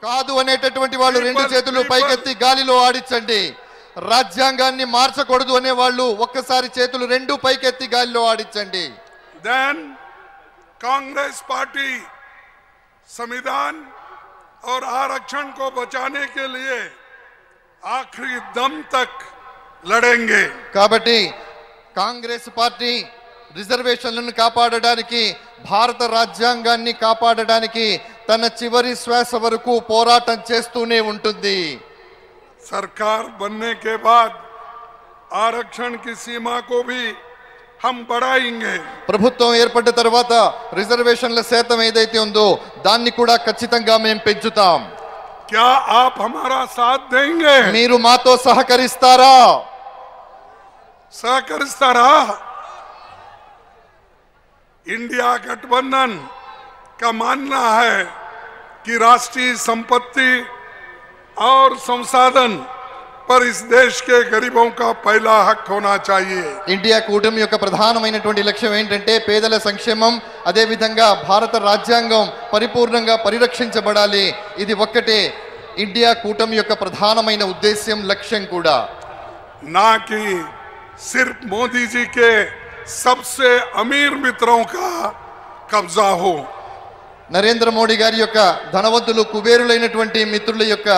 కాదు అనేటటువంటి వాళ్ళు రెండు చేతులు పైకెత్తి గాలిలో ఆడించండి. రాజ్యాంగాన్ని మార్చకూడదు అనే వాళ్ళు ఒక్కసారి చేతులు రెండు పైకెత్తి గాలిలో ఆడించండి. देन कांग्रेस पार्टी संविधान और आरक्षण को बचाने के लिए आखिरी दम तक लड़ेंगे. కాబట్టి కాంగ్రెస్ పార్టీ రిజర్వేషన్లను కాపాడడానికి, భారత రాజ్యాంగాన్ని కాపాడడానికి తన చివరి శ్వాస వరకు పోరాటం చేస్తూనే ఉంటుంది. सरकार बनने के बाद आरक्षण की सीमा को भी हम बढ़ाएंगे. ప్రభుత్వం ఏర్పడ్డ తర్వాత రిజర్వేషన్ల శాతం ఏదైతే ఉందో దాన్ని కూడా ఖచ్చితంగా మేము పెంచుతాం. क्या आप हमारा साथ देंगे? మీరు మాతో సహకరిస్తారా? सहकरिस्तारा इंडिया गठबंधन का मानना है कि राष्ट्रीय संपत्ति और संसाधन पर इस देश के गरीबों का पहला हक होना चाहिए. ఇండియా కూటమి యొక్క ప్రధానమైనటువంటి లక్ష్యం ఏంటంటే పేదల సంక్షేమం, అదే విధంగా భారత రాజ్యాంగం పరిపూర్ణంగా పరిరక్షించబడాలి. ఇది ఒక్కటే ఇండియా కూటమి యొక్క ప్రధానమైన ఉద్దేశ్యం, లక్ష్యం కూడా. ना कि सिर्फ मोदी जी के सबसे अमीर मित्रों का कब्जा हो. నరేంద్ర మోడీ గారి యొక్క ధనవంతులు కుబేరులైనటువంటి మిత్రుల యొక్క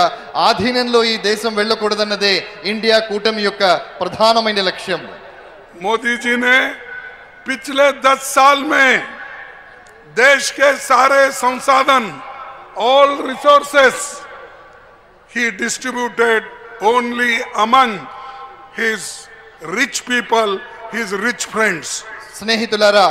ఆధీనంలో ఈ దేశం వెళ్ళకూడదన్నదే ఇండియా కూటమి యొక్క ప్రధానమైన లక్ష్యం. मोदी जी ने पिछले 10 साल में देश के सारे संसाधन, all resources, he distributed only among his rich people, his rich friends. స్నేహితులారా,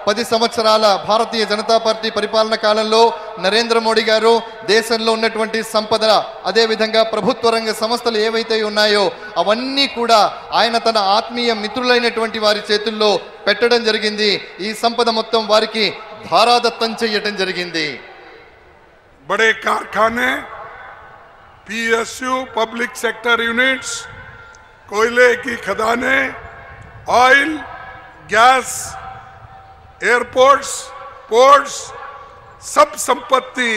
10 సంవత్సరాల భారతీయ జనతా పార్టీ పరిపాలన కాలంలో నరేంద్ర మోడీ గారు దేశంలో ఉన్నటువంటి సంపద, అదే విధంగా ప్రభుత్వ రంగ సంస్థలు ఏవైతే ఉన్నాయో అవన్నీ కూడా ఆయన తన ఆత్మీయ మిత్రులైనటువంటి వారి చేతుల్లో పెట్టడం జరిగింది. ఈ సంపద మొత్తం వారికి ధారాదత్తం చేయటం జరిగింది. बड़े कारखाने, PSU, पब्लिक सेक्टर यूनिट्स, कोयले की खदानें, ऑयल, गैस, एयरपोर्ट्स, पोर्ट्स, सब संपत्ति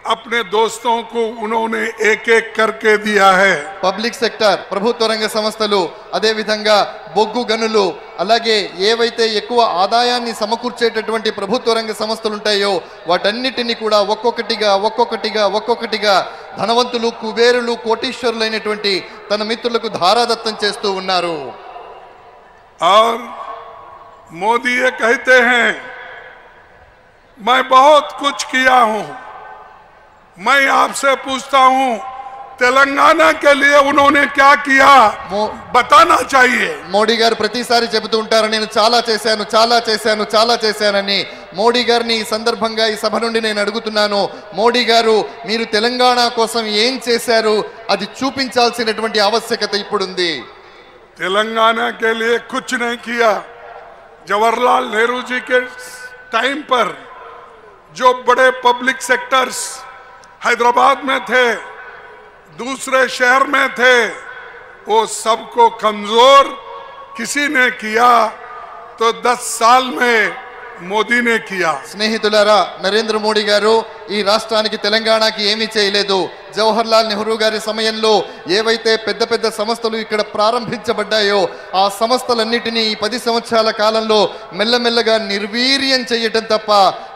अपने दोस्तों को उन्होंने एक एक करके दिया है. పబ్లిక్ సెక్టర్, ప్రభుత్వ రంగ సంస్థలు, అదే విధంగా బొగ్గు గనులు, అలాగే ఏవైతే ఎక్కువ ఆదాయాన్ని సమకూర్చేటటువంటి ప్రభుత్వ రంగ సంస్థలు ఉంటాయో వాటన్నిటిని కూడా ఒక్కొక్కటిగా ధనవంతులు, కుబేరులు, కోటీశ్వరులైనటువంటి తన మిత్రులకు ధారాదత్తం చేస్తూ ఉన్నారు. और मोदी ये कहते हैं मैं बहुत कुछ किया हूं. मैं आपसे पूछता हूं तेलंगाना के लिए उन्होंने क्या किया बताना चाहिए. మోడీ గారు ప్రతిసారి చెబుతూ ఉంటారు నేను చాలా చేశానని. మోడీ గారిని ఈ సందర్భంగా ఈ సభ నుండి నేను అడుగుతున్నాను, మోడీ గారు మీరు తెలంగాణ కోసం ఏం చేశారు అది చూపించాల్సినటువంటి ఆవశ్యకత ఇప్పుడుంది. तेलंगाना के लिए कुछ नहीं किया. जवाहरलाल नेहरू जी के टाइम पर जो बड़े पब्लिक सेक्टर्स हैदराबाद में थे, दूसरे शहर में थे, वो सबको कमजोर किसी ने किया तो 10 साल में మోదీ నే కియా. స్నేహితులారా, నరేంద్ర మోడీ గారు ఈ రాష్ట్రానికి తెలంగాణకి ఏమీ చేయలేదు. జవహర్లాల్ నెహ్రూ గారి సమయంలో ఏవైతే పెద్ద సంస్థలు ఇక్కడ ప్రారంభించబడ్డాయో ఆ సంస్థలన్నిటినీ ఈ 10 సంవత్సరాల కాలంలో మెల్లమెల్లగా నిర్వీర్యం చేయటం తప్ప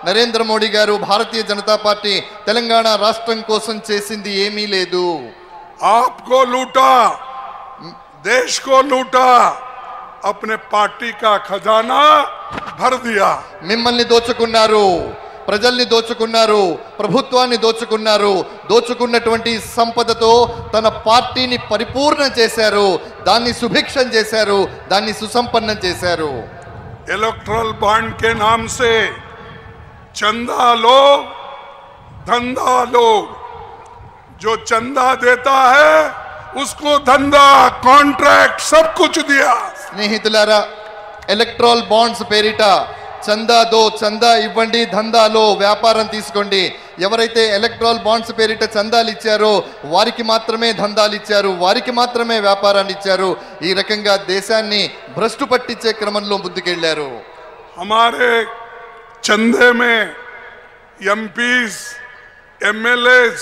నరేంద్ర మోడీ గారు, భారతీయ జనతా పార్టీ తెలంగాణ రాష్ట్రం కోసం చేసింది ఏమీ లేదు. आपको लूटा, देश को लूटा, अपने पार्टी का खजाना भर दिया. మిమ్మల్ని దోచుకున్నారు, ప్రజల్ని దోచుకున్నారు, ప్రభుత్వాన్ని దోచుకున్నారు. దోచుకున్నటువంటి సంపదతో తన పార్టీని పరిపూర్ణం చేశారు, దాన్ని సుభిక్షం చేశారు, దాన్ని సుసంపన్నం చేశారు. इलेक्टोरल बॉन्ड के नाम से चंदा लो, धंधा लो. जो चंदा देता है उसको धंधा, कॉन्ट्रैक्ट सब कुछ दिया. స్నేహితులారా, ఎలక్ట్రల్ బాండ్స్ పేరిట చందా ఇవ్వండి, ధందాలో వ్యాపారం తీసుకోండి. ఎవరైతే ఎలక్ట్రల్ బాండ్స్ పేరిట చందాలు ఇచ్చారో వారికి మాత్రమే ధందాలు ఇచ్చారు, వారికి మాత్రమే వ్యాపారాన్ని ఇచ్చారు. ఈ రకంగా దేశాన్ని భ్రష్టు పట్టించే క్రమంలో ముందుకెళ్లారు. हमारे चंदे में एमपीज, एमएलएस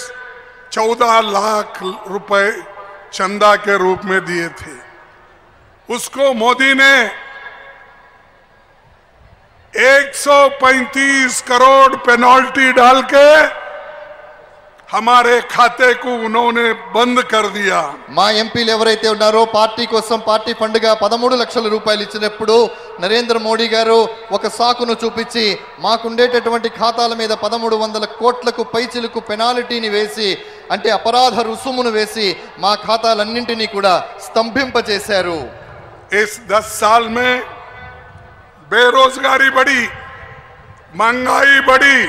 14 लाख रुपए चंदा के रूप में दिए थे, उसको मोदी ने 135 करोड़ पेनल्टी डाल के हमारे खाते को उन्होंने बंद कर दिया। మా ఎంపీలు ఎవరైతే ఉన్నారో పార్టీ కోసం పార్టీ ఫండ్ గా 13 లక్షల రూపాయలు ఇచ్చినప్పుడు నరేంద్ర మోడీ గారు ఒక సాకును చూపించి మాకుండేటటువంటి ఖాతాల మీద 1300 కోట్లకు పైచిలకు పెనాల్టీని వేసి అంటే అపరాధ రుసుమును వేసి మా ఖాతాలన్నింటినీ కూడా స్తంభింపజేశారు। इस 10 साल में बेरोजगारी बढ़ी, महंगाई बढ़ी,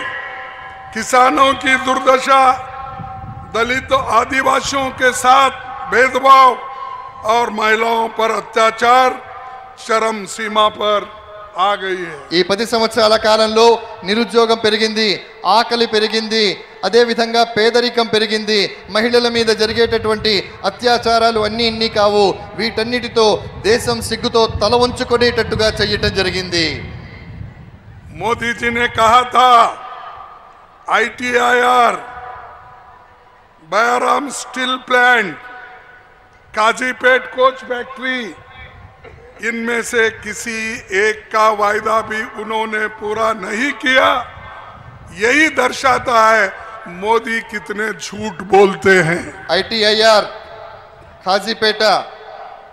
किसानों की दुर्दशा, दलित आदिवासियों के साथ भेदभाव और महिलाओं पर अत्याचार चरम सीमा पर आ गई है। ఈ 10 సంవత్సరాల కాలంలో నిరుద్యోగం పెరిగింది, ఆకలి పెరిగింది, అదే విధంగా పేదరికం పెరిగింది, మహిళల మీద జరిగేటటువంటి అత్యాచారాలు అన్నీ ఇన్ని కావు, వీటన్నిటితో దేశం సిగ్గుతో తల వంచుకునేటట్టుగా చేయటం జరిగింది। मोदी जी ने कहा था ITIR, Bayyaram steel plant, Kazipet coach factory, इनमें से किसी एक का वायदा भी उन्होंने पूरा नहीं किया। यही दर्शाता है मोदी कितने झूठ बोलते हैं। ITIR, ఖాజీపేట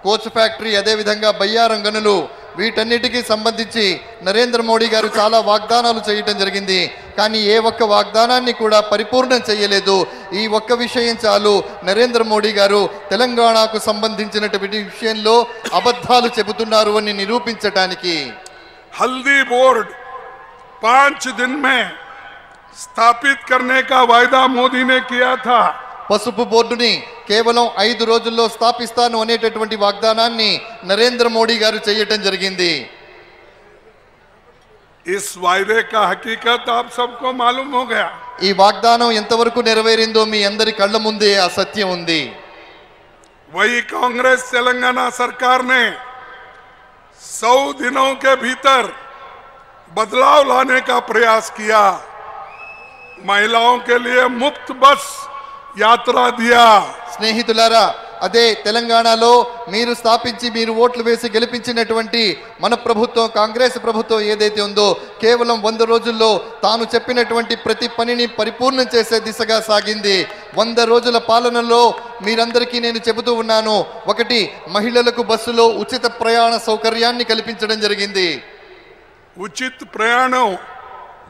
కోచ్ ఫ్యాక్టరీ, అదే విధంగా బయ్యారం గనులు, వీటన్నిటికీ సంబంధించి నరేంద్ర మోడీ గారు చాలా వాగ్దానాలు చేయటం జరిగింది, కానీ ఏ ఒక్క వాగ్దానాన్ని కూడా పరిపూర్ణం చేయలేదు। ఈ ఒక్క విషయం చాలు నరేంద్ర మోడీ గారు తెలంగాణకు సంబంధించినటువంటి విషయంలో అబద్ధాలు చెబుతున్నారు అని నిరూపించడానికి। हल्दी बोर्ड 5 दिन में स्थापित करने का वायदा मोदी ने किया था। పసుపు బోర్డుని కేవలం 5 రోజుల్లో స్థాపిస్తాను అనేటటువంటి వాగ్దానాన్ని నరేంద్ర మోడీ గారు చేయటం జరిగింది। इस वायदे का हकीकत आप सबको मालूम हो गया। ఈ వాగ్దానం ఎంతవరకు నెరవేరిందో మీ అందరి కళ్ళ ముందే ఆ సత్యం ఉంది। वही कांग्रेस तेलंगाना सरकार ने 100 दिनों के भीतर बदलाव लाने का प्रयास किया। महिलाओं के लिए मुफ्त बस यात्रा दिया। స్నేహితులారా, అదే తెలంగాణలో మీరు స్థాపించి మీరు ఓట్లు వేసి గెలిపించినటువంటి మన ప్రభుత్వం, కాంగ్రెస్ ప్రభుత్వం ఏదైతే ఉందో, కేవలం 100 రోజుల్లో తాను చెప్పినటువంటి ప్రతి పనిని పరిపూర్ణం చేసే దిశగా సాగింది। 100 రోజుల పాలనలో మీరందరికీ నేను చెబుతూ ఉన్నాను, ఒకటి, మహిళలకు బస్సులో ఉచిత ప్రయాణ సౌకర్యాన్ని కల్పించడం జరిగింది। उचित प्रयाणों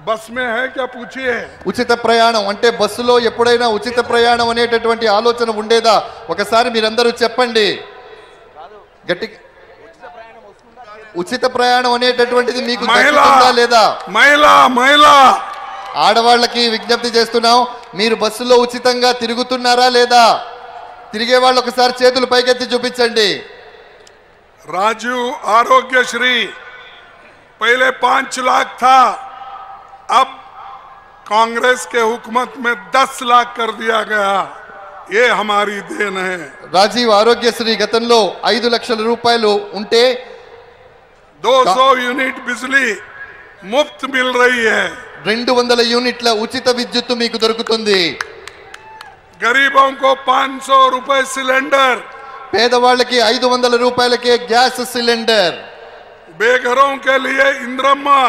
बस में है क्या पूछिए। ఉచిత ప్రయాణం అంటే బస్సులో ఎప్పుడైనా ఉచిత ప్రయాణం అనేటటువంటి ఆలోచన ఉండేదా? ఒకసారి మీరందరూ చెప్పండి గట్టి। ఉచిత ప్రయాణం అనేటటువంటిది మీకు దక్కుతుందా లేదా? మహిళా ఆడవాళ్ళకి విజ్ఞప్తి చేస్తున్నాం, మీరు బస్సులో ఉచితంగా తిరుగుతున్నారా లేదా? తిరిగే వాళ్ళు ఒకసారి చేతులు పైకెత్తి చూపించండి। राजीव आरोग्यश्री पहले 5 लाख था, अब कांग्रेस के हुकूमत में 10 लाख कर दिया गया। ये हमारी देन है। రాజీవ్ ఆరోగ్యశ్రీ గతంలో 5 లక్షల రూపాయలు ఉంటే 200 యూనిట్ బిజిలీ मुफ्त मिल रही है। 200 యూనిట్ల ఉచిత విద్యుత్తు మీకు దొరుకుతుంది। गरीबों को 500 रुपए सिलेंडर, పేదవాళ్ళకి 500 రూపాయలకే గ్యాస్ సిలిండర్। बेघरों के लिए इंदिरम्मा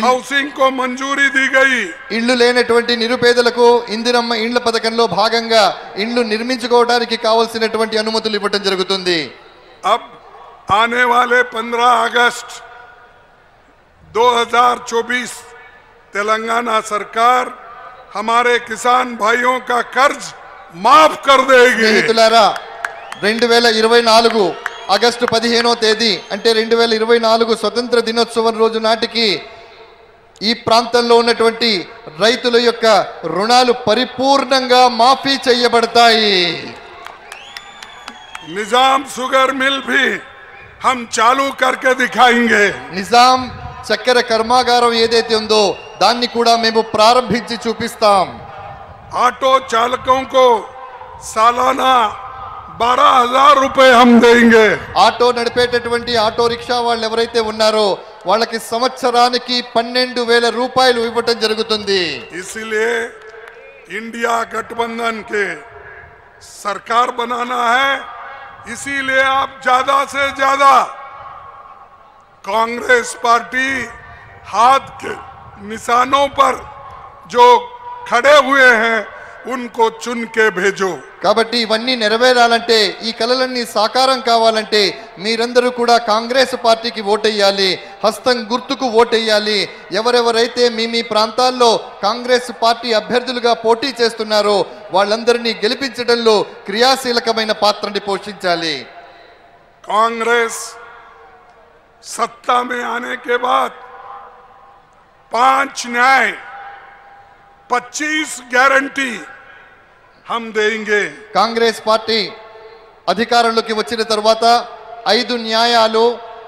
हाउसिंग को मंजूरी दी गई। ఇల్లు లేనటువంటి నిరుపేదలకు ఇందిరమ్మ ఇండ్ల పథకంలో భాగంగా ఇల్లు నిర్మించుకోవడానికి కావాల్సినటువంటి అనుమతులు ఇవ్వడం జరుగుతుంది। अब आने वाले 15 अगस्त 2024 तेलंगाना सरकार हमारे किसान भाइयों का कर्ज माफ कर देगी। స్నేహితులారా, 2024 ఆగస్టు 15వ తేదీ అంటే 2024 స్వతంత్ర దినోత్సవం రోజు నాటికి ఈ ప్రాంతంలో ఉన్నటువంటి రైతుల యొక్క రుణాలు పరిపూర్ణంగా మాఫీ చేయబడతాయి। నిజాం షుగర్ మిల్ भी हम चालू करके दिखाएंगे। నిజాం చక్కెర కర్మాగారం ఏదైతే ఉందో దాన్ని కూడా మేము ప్రారంభించి చూపిస్తాం। ఆటో చాలकों को सालाना 12,000 रुपए हम देंगे। ఆటో నడిపేటటువంటి ఆటో రిక్షా వాళ్ళు ఎవరైతే ఉన్నారో వాళ్ళకి సంవత్సరానికి 12,000 రూపాయలు ఇవ్వటం జరుగుతుంది। इसलिए इंडिया गठबंधन के सरकार बनाना है, इसीलिए आप ज्यादा से ज्यादा कांग्रेस पार्टी हाथ के निशानों पर जो खड़े हुए हैं उनको चुन के भेजो। కాబట్టి ఇవన్నీ నెరవేరాలంటే ఈ కలలన్నీ సాకారం కావాలంటే మీరందరూ కూడా కాంగ్రెస్ పార్టీకి ఓటేయాలి, హస్తం గుర్తుకు ఓటేయాలి. ఎవరెవరైతే మీ ప్రాంతాల్లో కాంగ్రెస్ పార్టీ అభ్యర్థులుగా పోటీ చేస్తున్నారో వాళ్ళందరినీ గెలిపించడంలో క్రియాశీలకమైన పాత్రని పోషించాలి. कांग्रेस सत्ता में आने के बाद 5 न्याय 25 गारंटी हम देंगे. కాంగ్రెస్ పార్టీ అధికారంలోకి వచ్చిన తర్వాత 5 న్యాయాలు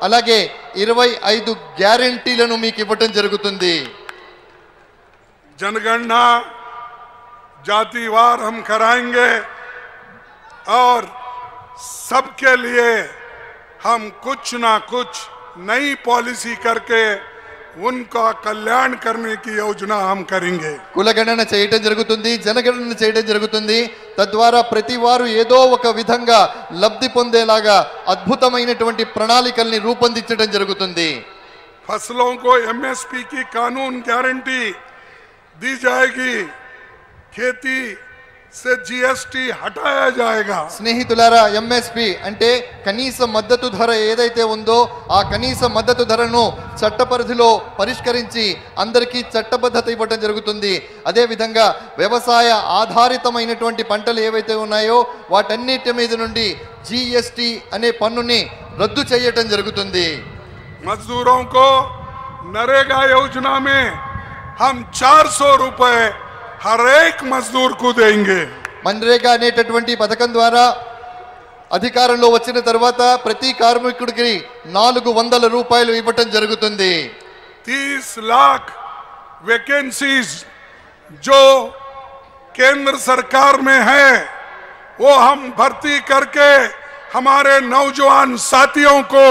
అలాగే 25 గ్యారెంటీలను మీకు ఇవ్వడం జరుగుతుంది. जनगणना जातिवार हम कराएंगे और सबके लिए हम कुछ ना कुछ नई पॉलिसी करके उनका कल्याण करने की योजना हम करेंगे. కులగణన చేయడం జరుగుతుంది, జనగణన చేయడం జరుగుతుంది. తద్వారా ప్రతి వారు ఏదో ఒక విధంగా లబ్ధి పొందేలాగా అద్భుతమైనటువంటి ప్రణాళికల్ని రూపొందించడం జరుగుతుంది. फसलों को एमएसपी की कानून गारंटी दी जाएगी. खेती से जीएसटी हटाया जाएगा. స్నేహితులారా, ఎంఎస్పి అంటే కనీస మద్దతు ధర ఏదైతే ఉందో ఆ కనీస మద్దతు ధరను చట్ట పరిధిలో పరిష్కరించి అందరికీ చట్టబద్ధత ఇవ్వడం జరుగుతుంది. అదే విధంగా వ్యవసాయ ఆధారితమైనటువంటి పంటలు ఏవైతే ఉన్నాయో వాటన్నిటి మీద నుండి జిఎస్టి అనే పన్నుని రద్దు చేయటం జరుగుతుంది. मजदूरों को नरेगा योजना में हम 400 रुपए हर एक मजदूर को देंगे. మన్రేగా అనేటటువంటి పథకం ద్వారా అధికారంలో వచ్చిన తర్వాత ప్రతి కార్మికుడికి 400 రూపాయలు ఇవ్వటం జరుగుతుంది. 30 लाख वैकेंसीज जो केंद्र सरकार में है वो हम भर्ती करके हमारे नौजवान साथियों को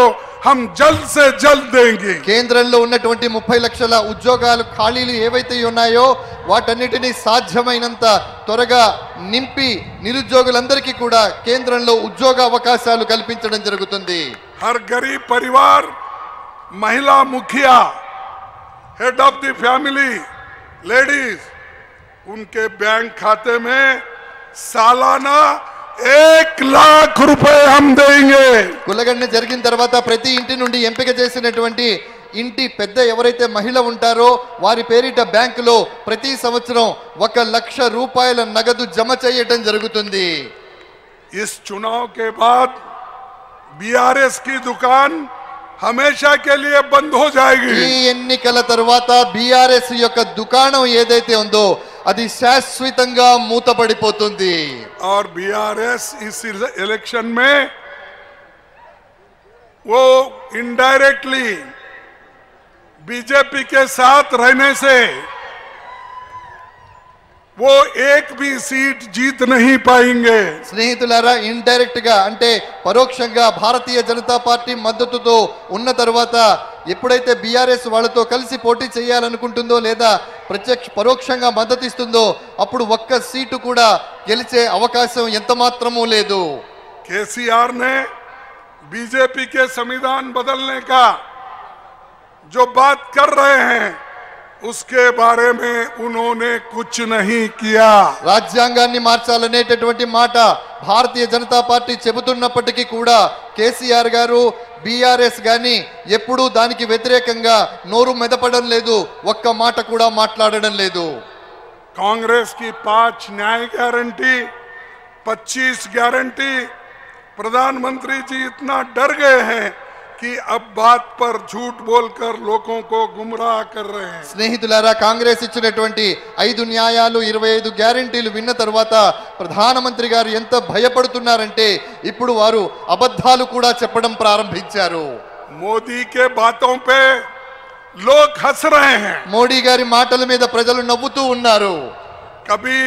हम जल्द से जल्द देंगे. కేంద్రంలో ఉన్నటువంటి 30 లక్షల ఉద్యోగాలు ఖాళీలు ఏవైతే ఉన్నాయో వాటన్నిటిని సాధ్యమైనంత త్వరగా నింపి నిరుద్యోగులందరికీ కూడా కేంద్రంలో ఉద్యోగ అవకాశాలు కల్పించడం జరుగుతుంది. हर गरीब परिवार, महिला मुखिया, head of the family, ladies, उनके बैंक खाते में सालाना 1 लाख रुपए हम देंगे. కులగణన జరిగిన తర్వాత ప్రతి ఇంటి నుండి ఎంపిక చేసినటువంటి ఇంటి పెద్ద ఎవరైతే మహిళ ఉంటారో వారి పేరిట బ్యాంకులో ప్రతి సంవత్సరం 1 లక్ష రూపాయల నగదు జమ చేయటం జరుగుతుంది. इस चुनाव के बाद बीआरएस की दुकान हमेशा के लिए बंद हो जाएगी. ఈ ఎన్నికల తర్వాత బీఆర్ఎస్ యొక్క దుకాణం ఏదైతే ఉందో అది శాశ్వతంగా మూతపడిపోతుంది. और बीआरएस इस इलेक्शन में वो इनडायरेक्टली बीजेपी के साथ रहने से वो एक भी सीट जीत नहीं पाएंगे. స్నేహితులారా, ఇండైరెక్ట్ గా అంటే పరోక్షంగా భారతీయ జనతా పార్టీ మద్దతుతో ఉన్న తర్వాత ఎప్పుడైతే బీఆర్ఎస్ వాళ్ళతో కలిసి పోటీ చేయాలనుకుంటుందో లేదా పరోక్షంగా మద్దతు ఇస్తుందో అప్పుడు ఒక్క సీటు కూడా గెలిచే అవకాశం ఎంత మాత్రమూ లేదు. केसीआर ने बीजेपी के संविधान बदलने का जो बात कर रहे हैं उसके बारे में उन्होंने कुछ नहीं किया. రాజ్యాంగాన్ని మార్చాలనేటటువంటి మాట భారతీయ జనతా పార్టీ చెబుతున్నప్పటికీ కూడా కేసీఆర్ గారు బీఆర్ఎస్ గాని ఎప్పుడూ దానికి వ్యతిరేకంగా నోరు మెదపడం లేదు, ఒక్క మాట కూడా మాట్లాడడం లేదు. कांग्रेस की 5 न्याय गारंटी 25 गारंटी प्रधानमंत्री जी इतना डर गए हैं कि अब बात पर झूठ बोलकर लोगों को गुमराह कर रहे हैं. స్నేహితులారా, కాంగ్రెస్ ఇచ్చినటువంటి 5 న్యాయాలు 25 గ్యారెంటీలు విన్న తర్వాత ప్రధానమంత్రి గారు ఎంత భయపడుతున్నారంటే ఇప్పుడు వారు అబద్ధాలు కూడా చెప్పడం ప్రారంభించారు. मोदी के बातों पे लोग हंस रहे हैं. మోడీ గారి మాటల మీద ప్రజలు నవ్వుతూ ఉన్నారు. कभी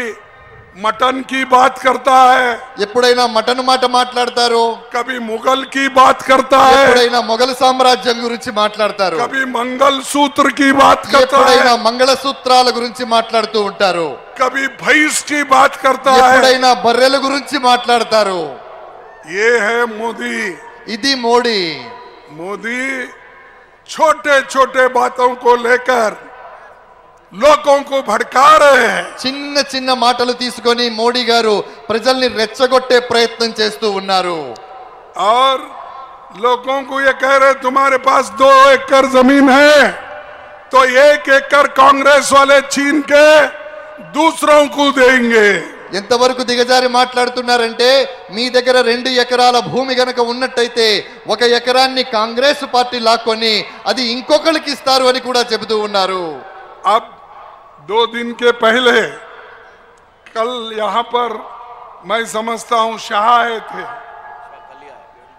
मटन की बात करता है, ఎప్పుడైనా మటన్ మాట మాట్లాడతారు, कभी मुगल की बात करता है, ఎప్పుడైనా మొఘల్ సామ్రాజ్యం గురించి మాట్లాడతారు, कभी मंगल सूत्र की बात करता ఎప్పుడైనా है, మంగళసూత్రాల గురించి మాట్లాడుతూ ఉంటారు. कभी भैंस की बात करता है। ఎప్పుడైనా బర్రెల గురించి మాట్లాడతారు। ये है मोदी। ఇది మోడీ। मोदी छोटे छोटे बातों को लेकर लोगों को भड़का रहे हैं। చిన్న చిన్న మాటలు తీసుకొని మోడీ గారు ప్రజల్ని రెచ్చగొట్టే ప్రయత్నం చేస్తూ ఉన్నారు। और लोगों को ये कह रहे तुम्हारे पास 2 एकड़ जमीन है तो 1 एकड़ कांग्रेस वाले छीन के दूसरों को देंगे। ఎంతవరకు దిగజారి మాట్లాడుతున్నారంటే మీ దగ్గర 2 ఎకరాల భూమి గనక ఉన్నట్టయితే 1 ఎకరాన్ని కాంగ్రెస్ పార్టీ లాక్కొని అది ఇంకొకరికి ఇస్తారు అని కూడా చెబుతూ ఉన్నారు। अब 2 दिन के पहले कल यहाँ पर मैं समझता हूँ शाह आए थे,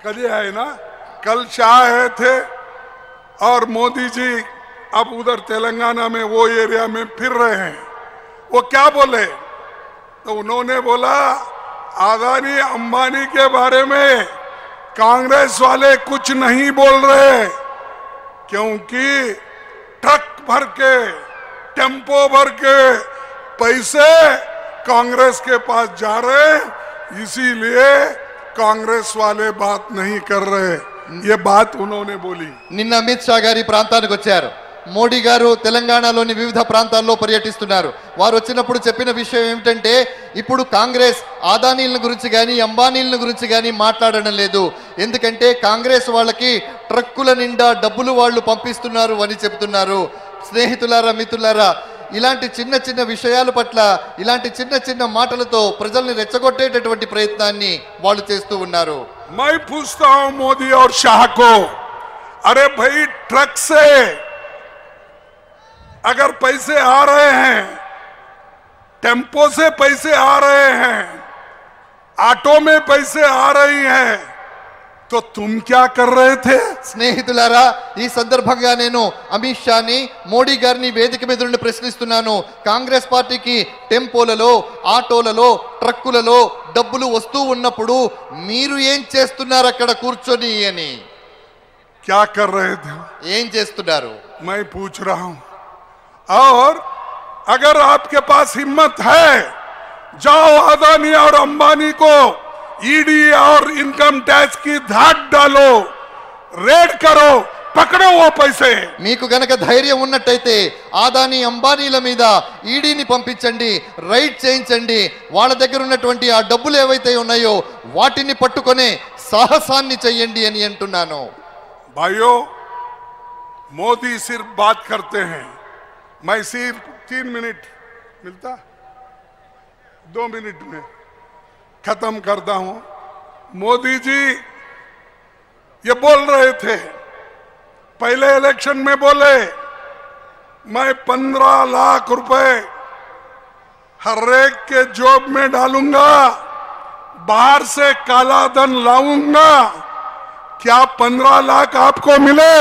कल आए ना, कल शाह आए थे और मोदी जी अब उधर तेलंगाना में वो एरिया में फिर रहे हैं। वो क्या बोले तो उन्होंने बोला अदानी अंबानी के बारे में कांग्रेस वाले कुछ नहीं बोल रहे क्योंकि ट्रक भर के टेम्पो भर के पैसे कांग्रेस के पास जा रहे इसीलिए कांग्रेस वाले बात नहीं कर रहे। ये बात उन्होंने बोली। నిన్న అమిత్ షా గారి ప్రాంతానికి వచ్చారు। మోడీ గారు తెలంగాణలోని వివిధ ప్రాంతాల్లో పర్యటిస్తున్నారు। వారు వచ్చినప్పుడు చెప్పిన విషయం ఏమిటంటే ఇప్పుడు కాంగ్రెస్ ఆదానీల గురించి కానీ అంబానీల గురించి కానీ మాట్లాడడం లేదు, ఎందుకంటే కాంగ్రెస్ వాళ్ళకి ట్రక్కుల నిండా డబ్బులు వాళ్ళు పంపిస్తున్నారు అని చెప్తున్నారు। స్నేహితులారా, మిత్రులారా, ఇలాంటి చిన్న చిన్న విషయాల పట్ల ఇలాంటి చిన్న చిన్న మాటలతో ప్రజల్ని రెచ్చగొట్టేటటువంటి ప్రయత్నాన్ని వాళ్ళు చేస్తూ ఉన్నారు। मैं पूछता हूं मोदी और शाह को, अरे भाई ट्रक से अगर पैसे आ रहे हैं, टेम्पो से पैसे आ रहे हैं, ऑटो में पैसे आ रही हैं, तो तुम क्या कर रहे थे? స్నేహితులారా, ఈ సందర్భంగా నేను అమిత్ షాని మోడీ గారిని వేదిక మీద నుండి ప్రశ్నిస్తున్నాను। కాంగ్రెస్ పార్టీకి టెంపోలలో ఆటోలలో ట్రక్కులలో డబ్బులు వస్తూ ఉన్నప్పుడు మీరు ఏం చేస్తున్నారు అక్కడ కూర్చొని అని? क्या कर रहे थे? ఏం చేస్తున్నారు? मैं पूछ रहा हूं। और अगर आपके पास हिम्मत है जाओ अदानी और अंबानी को ईडी और इनकम टैक्स की धाक डालो, रेड करो, पकड़ो वो पैसे। మీకు గనక ధైర్యం ఉన్నట్టయితే ఆదాని అంబానీల మీద ఈడీని పంపించండి, రైడ్ చేయించండి, వాళ్ళ దగ్గర ఉన్నటువంటి ఆ డబ్బులు ఏవైతే ఉన్నాయో వాటిని పట్టుకొనే సాహసాన్ని చెయ్యండి అని అంటున్నాను। भाइयों, मोदी सिर्फ बात करते हैं, मैं सिर्फ 3 मिनट मिलता 2 मिनट में खत्म करता हूं। मोदी जी ये बोल रहे थे, पहले इलेक्शन में बोले मैं 15 लाख रुपए हर एक के जॉब में डालूंगा, बाहर से काला धन लाऊंगा। क्या 15 लाख आपको मिले?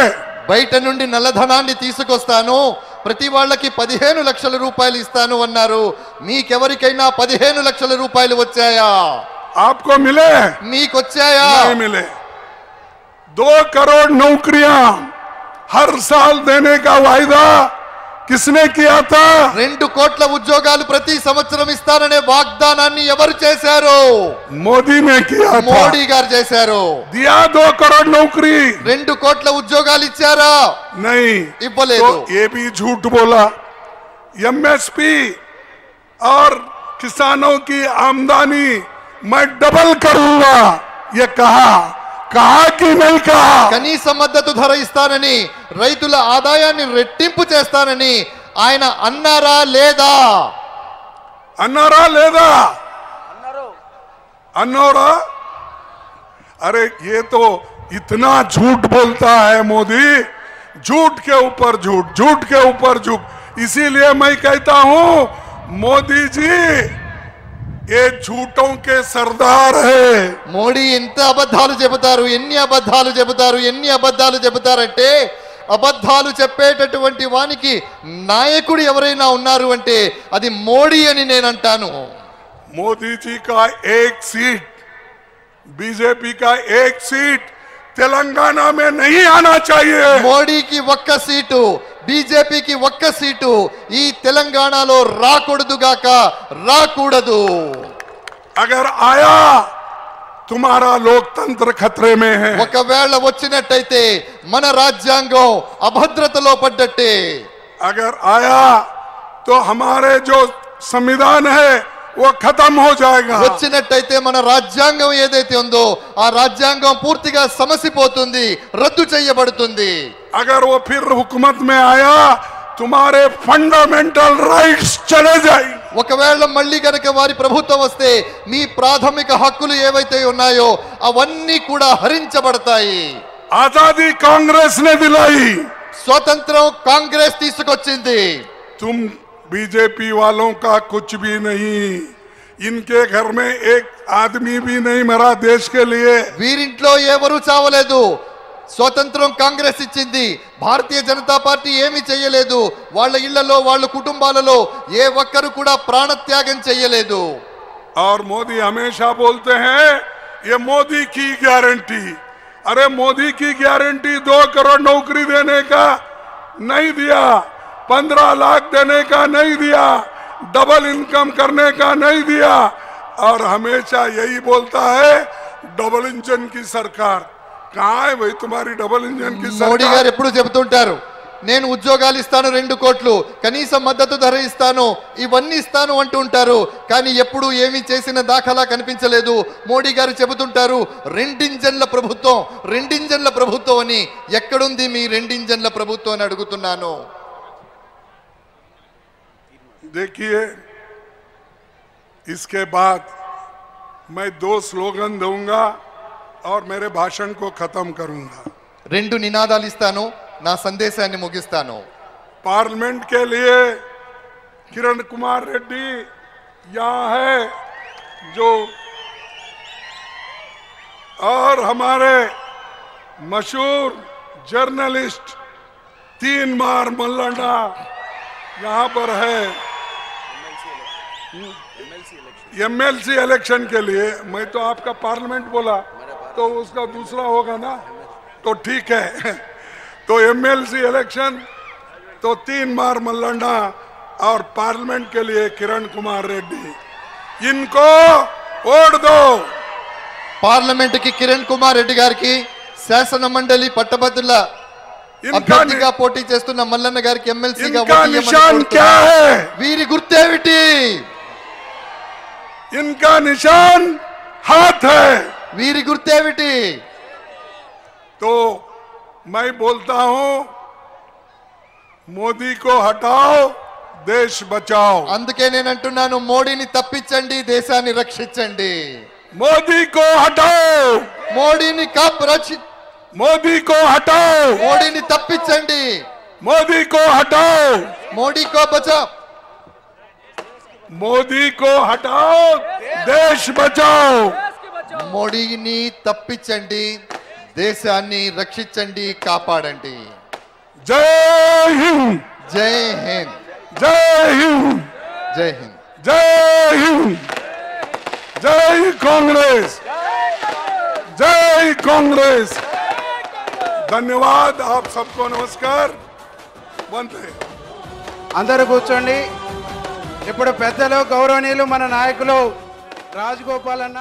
బయట నుండి నల్లధనాన్ని తీసుకొస్తాను, ప్రతి వాళ్ళకి 15 లక్షల రూపాయలు ఇస్తాను అన్నారు। మీకెవరికైనా 15 లక్షల రూపాయలు వచ్చాయా? आपको मिले? మీకు వచ్చాయా? नहीं मिले। 2 करोड़ नौकरियां हर साल देने का वायदा किसने किया था? 2 కోట్ల ఉద్యోగాలు ప్రతి సంవత్సరం ఇస్తారనే వాగ్దానాన్ని ఎవరు చేశారు? मोदी ने किया था। మోడీ గారు చేశారు। दिया 2 करोड़ नौकरी? 2 కోట్ల ఉద్యోగాలు ఇచ్చారా? नहीं। ఇవ్వలేదు। तो ये भी झूठ बोला। एमएसपी और किसानों की आमदनी मैं डबल करूंगा, ये कहा कि नहीं कहा? కనీస మద్దతు ధర ఇస్తానని, రైతుల ఆదాయాన్ని రెట్టింపు చేస్తానని ఆయన అన్నారా లేదా? अन्नारा लेदा अन्नोरा। अरे ये तो इतना झूठ बोलता है मोदी, झूठ के ऊपर झूठ, झूठ के ऊपर झूठ। इसीलिए मैं कहता हूं मोदी जी ये झूठों के सरदार है। మోడీ ఎంత అబద్ధాలు చెబుతారు, ఎన్ని అబద్ధాలు చెబుతారు, ఎన్ని అబద్ధాలు చెబుతారంటే అబద్ధాలు చెప్పేటటువంటి వానికి నాయకుడు ఎవరైనా ఉన్నారు అంటే అది మోడీ అని నేను అంటాను। मोदी जी का 1 सीट, बीजेपी का 1 सीट तेलंगाना में नहीं आना चाहिए। మోడీకి ఒక్క సీటు, బీజేపీకి ఒక్క సీటు ఈ తెలంగాణలో రాకూడదుగాక, రాకూడదు. अगर आया तुम्हारा लोकतंत्र खतरे में है। ఒకవేళ వచ్చినట్టయితే మన రాజ్యాంగం అభద్రతలో పడ్డట్టే. अगर आया तो हमारे जो संविधान है वो खत्म हो जाएगा। వచ్చినట్టయితే మన రాజ్యాంగం ఏదైతే ఉందో ఆ రాజ్యాంగం పూర్తిగా సమసిపోతుంది, రద్దు చేయబడుతుంది. अगर वो फिर हुकूमत में आया तुम्हारे फंडामेंटल राइट्स चले जाएंगे। ఒకవేళ మళ్ళీ గనక వారి ప్రభుత్వం వస్తే మీ ప్రాథమిక హక్కులు ఏవైతే ఉన్నాయో అవన్నీ కూడా హరించబడతాయి. आजादी कांग्रेस ने दिलाई, స్వతంత్రం కాంగ్రెస్ తీసుకొచ్చింది. तुम बीजेपी वालों का कुछ भी नहीं। इनके घर में एक आदमी भी नहीं मरा देश के लिए। వీరింట్లో ఎవరు చావలేదు. స్వతంత్రం కాంగ్రెస్ ఇచ్చింది. భారతీయ జనతా పార్టీ ఏమీ చేయలేదు. వాళ్ళ ఇళ్లలో వాళ్ళ కుటుంబాలలో ఏ ఒక్కరు కూడా ప్రాణత్యాగం చేయలేదు. और मोदी हमेशा बोलते हैं ये मोदी की गारंटी। अरे मोदी की गारंटी 2 करोड़ नौकरी देने का नहीं दिया, 15 लाख देने का नहीं दिया, डबल इनकम करने का नहीं दिया, और हमेशा यही बोलता है डबल इंजन की सरकार। कहाँ है भाई तुम्हारी डबल इंजन की మోడీ सरकार? గారు ఎప్పుడు చెబుతుంటారు, నేను ఉద్యోగాలు ఇస్తాను, 2 కోట్లు కనీస మద్దతు ధర ఇస్తాను, ఇవన్నీ ఇస్తాను అంటూ ఉంటారు. కానీ ఎప్పుడు ఏమీ చేసిన దాఖలా కనిపించలేదు. మోడీ గారు చెబుతుంటారు 2 ఇంజన్ల ప్రభుత్వం, 2 ఇంజన్ల ప్రభుత్వం అని. ఎక్కడుంది మీ 2 ఇంజన్ల ప్రభుత్వం అని అడుగుతున్నాను. देखिए, इसके बाद मैं 2 स्लोगन दूंगा और मेरे भाषण को खत्म करूंगा। 2 నినాదాలు ఇస్తాను, నా సందేశాన్ని ముగిస్తాను. पार्लियामेंट के लिए किरण कुमार रेड्डी यहाँ है, जो और हमारे मशहूर जर्नलिस्ट 3 बार मल्लाना यहाँ पर है। एमएलसी इलेक्शन के लिए मैं तो आपका पार्लियामेंट बोला तो उसका दूसरा होगा ना, तो ठीक है। तो एमएलसी इलेक्शन तो 3 बार मल्लाना और पार्लियामेंट के लिए किरण कुमार रेड्डी, इनको वोट दो। పార్లమెంట్ కి కిరణ్ కుమార్ రెడ్డి గారికి, శాసన మండలి పట్టభద్రుల इनका అభ్యర్థిగా పోటీ చేస్తున్న మల్లన్న గారికి ఎమ్మెల్సీగా इनका निशान क्या है? వీరి గుర్తేమిటి? इनका निशान हाथ है। వీరి గుర్తేమిటి? तो मैं बोलता हूं मोदी को हटाओ, देश बचाओ। అందుకే నేను అంటున్నాను, మోడీని తప్పించండి, దేశాన్ని రక్షించండి. मोदी को हटाओ, మోడీని मोदी को हटाओ, మోడీని తప్పించండి. मोदी को हटाओ, మోడీ కో బచాओ, मोदी को हटाओ, देश बचाओ। మోడీని తప్పించండి, దేశాన్ని రక్షించండి, కాపాడండి. जय हिंद, జై హింద్, जय हिंद, జై హింద్. जय हिंद, जय कांग्रेस, जय कांग्रेस। धन्यवाद आप सबको, नमस्कार। వందే అందరూ కూర్చోండి. ఇప్పుడు పెద్దలు, గౌరవనీయులు, మన నాయకులు రాజగోపాల్ అన్న